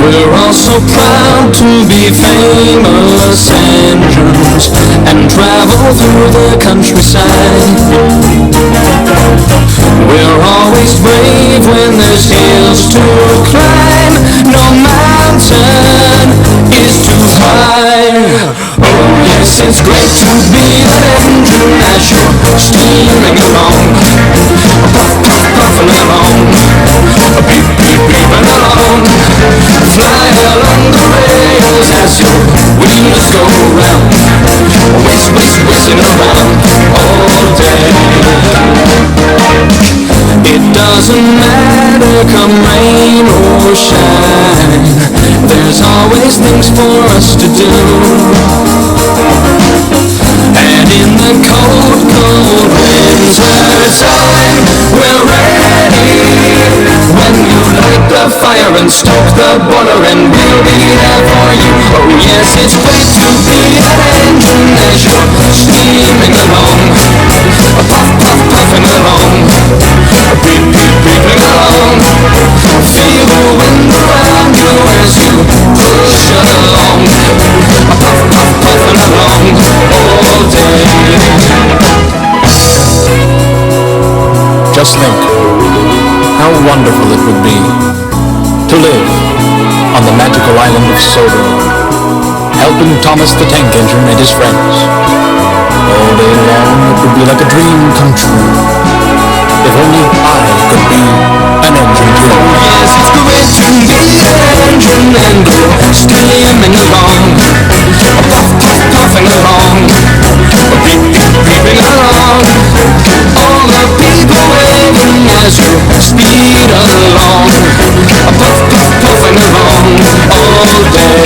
We're all so proud to be famous engines and travel through the countryside. We're always brave when there's hills to climb. No mountain is too high. Oh yes, it's great to be an engine as you're steaming along. Puff, puff, puffing along. Beep, beep, beeping along. Fly along the rails as your wheels go round. Whiz, whiz, whizzing around all day. It doesn't matter come rain or shine, there's always things for us to do. And in the cold, cold winter time, we're ready. When you light the fire and stoke the boiler, and we'll be there for you. Oh yes, it's great to be an engine as you're steaming along. Puff, puff, puffing along. Beep, beep, beeping along. Feel the wind around you as you push along. Puff, puff, puffing along all day. Just think how wonderful it would be to live on the magical island of Sodor, helping Thomas the Tank Engine and his friends. All day long it would be like a dream come true. If only I could be an engine too. Yes, it's great to be an engine and go steaming along. Puff, puff, puffing along. Beep, beep, beeping along. All the people waving as you speed along. Puff, puff, puffing along all day.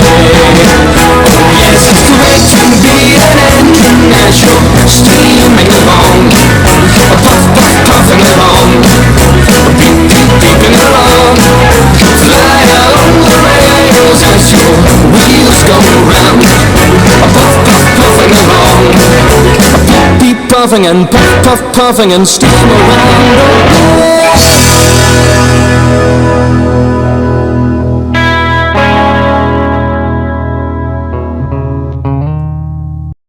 Oh yes, it's great to be an engine as you're steaming along. Puff, puff, puffing along. Beep, beep, beeping along. Fly along the rails as your wheels go round. Puff, puff, puffing along. Beep, beep, puffing and puff, puff, puffing and steam around.